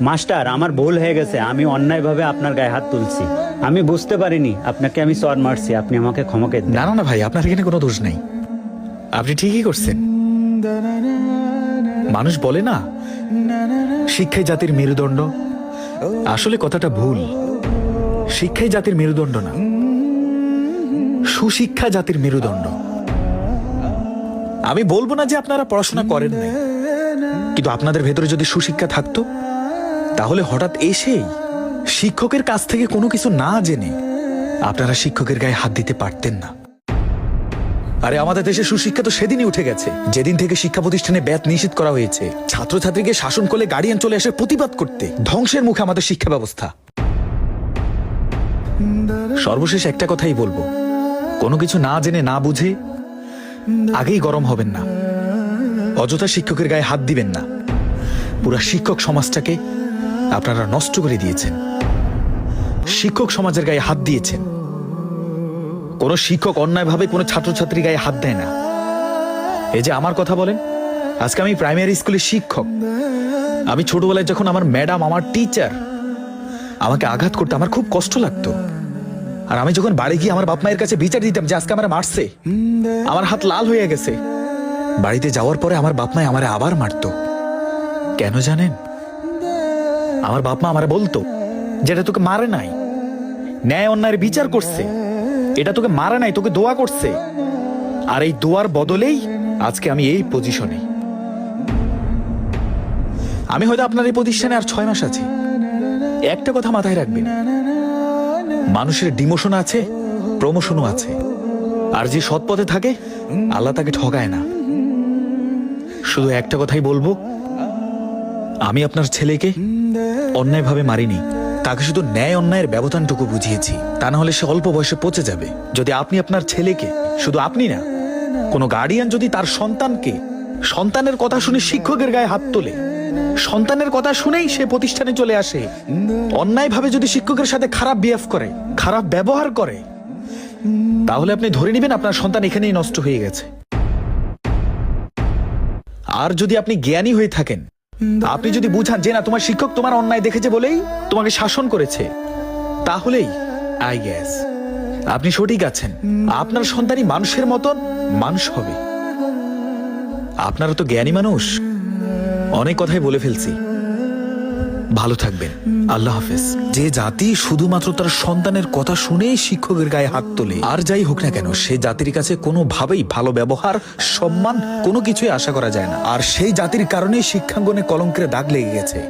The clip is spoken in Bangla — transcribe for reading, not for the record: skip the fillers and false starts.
মাস্টার, আমার ভুল হয়ে গেছে। আমি অন্যায়ভাবে আপনার গায়ে হাত তুলছি। আমি বুঝতে পারিনি আপনাকে আমি চর মারছি। আপনি আমাকে ক্ষমা করে দিন। না না না ভাই, আপনার এখানে কোনো দোষ নেই। আপনি ঠিকই করছেন। মানুষ বলে না শিক্ষাই জাতির মেরুদণ্ড, আসলে কথাটা ভুল। শিক্ষাই জাতির মেরুদণ্ড না, সুশিক্ষা জাতির মেরুদণ্ড। আমি বলবো না যে আপনারা পড়াশোনা করেন নাই, কিন্তু আপনাদের ভেতরে যদি সুশিক্ষা থাকতো তাহলে হঠাৎ এসেই শিক্ষকের কাছ থেকে কোনো কিছু না জেনে আপনারা শিক্ষকের গায়ে হাত দিতে পারতেন না। আরে আমাদের দেশে সুশিক্ষা তো সেদিনই উঠে গেছে যেদিন থেকে শিক্ষা প্রতিষ্ঠানে ব্যাত নিষিদ্ধ করা হয়েছে। ছাত্রছাত্রীকে শাসন করলে গার্ডিয়ান চলে আসে প্রতিবাদ করতে। ধ্বংসের মুখে আমাদের শিক্ষা ব্যবস্থা। সর্বশেষ একটা কথাই বলবো, কোনো কিছু না জেনে না বুঝে আগেই গরম হবেন না। অযথা শিক্ষকের গায়ে হাত দিবেন না। পুরা শিক্ষক সমাজটাকে আপনারা নষ্ট করে দিয়েছেন। শিক্ষক সমাজের গায়ে হাত দিয়েছেন। কোন শিক্ষক অন্যায়ভাবে কোনো ছাত্রছাত্রী গায়ে হাত দেয় না। এই যে আমার কথা বলেন, আজকে আমি প্রাইমারি স্কুলের শিক্ষক। আমি ছোটবেলায় যখন আমার ম্যাডাম, আমার টিচার আমাকে আঘাত করতে আমার খুব কষ্ট লাগতো। আর আমি যখন বাড়ি গিয়ে আমার বাপ মায়ের কাছে বিচার দিতাম যে আজকে আমার মারছে, আমার হাত লাল হয়ে গেছে, বাড়িতে যাওয়ার পরে আমার বাপ মায় আমারে আবার মারতো। কেন জানেন? আমার বাপ মা আমারে বলতো যেটা তোকে মারে নাই, ন্যায় অন্যায়ের বিচার করছে, এটা তোকে মারে নাই, তোকে দোয়া করছে। আর এই দোয়ার বদলেই আজকে আমি এই পজিশনে। আমি হয়তো আপনার এই প্রতিষ্ঠানে আর 6 মাস আছি। একটা কথা মাথায় রাখবেন, মানুষের ডিমোশন আছে, প্রমোশনও আছে। আর যে সৎ পথে থাকে আল্লাহ তাকে ঠকায় না। শুধু একটা কথাই বলবো, আমি আপনার ছেলেকে অন্যায়ভাবে মারিনি, তাকে শুধু ন্যায় অন্যায়ের ব্যবধানটুকু বুঝিয়েছি। তা না হলে সে অল্প বয়সে পচে যাবে। যদি আপনি আপনার ছেলেকে, শুধু আপনি না, কোনো গার্ডিয়ান যদি তার সন্তানকে, সন্তানের কথা শুনে শিক্ষকের গায়ে হাত তোলে, সন্তানের কথা শুনেই সে প্রতিষ্ঠানে চলে আসে, অন্যায়ভাবে যদি শিক্ষকের সাথে খারাপ বিহেভ করে, খারাপ ব্যবহার করে, তাহলে আপনি ধরে নেবেন আপনার সন্তান এখানেই নষ্ট হয়ে গেছে। আর যদি আপনি জ্ঞানী হয়ে থাকেন, আপনি যদি বুঝান যে না, তোমার শিক্ষক তোমার অন্যায় দেখেছে বলেই তোমাকে শাসন করেছে, তাহলেই আই গেস আপনি সঠিক আছেন। আপনার সন্তানই মানুষের মতন মানুষ হবে। আপনারা তো জ্ঞানী মানুষ। অনেক কথাই বলে ফেলছি, ভালো থাকবেন। আল্লাহ হাফেজ। যে জাতি শুধুমাত্র তার সন্তানের কথা শুনেই শিক্ষকের গায়ে হাত তোলে, আর যাই হোক না কেন, সেই জাতির কাছে কোনোভাবেই ভালো ব্যবহার, সম্মান কোনো কিছুই আশা করা যায় না। আর সেই জাতির কারণেই শিক্ষাঙ্গনে কলঙ্কের দাগ লেগে গেছে।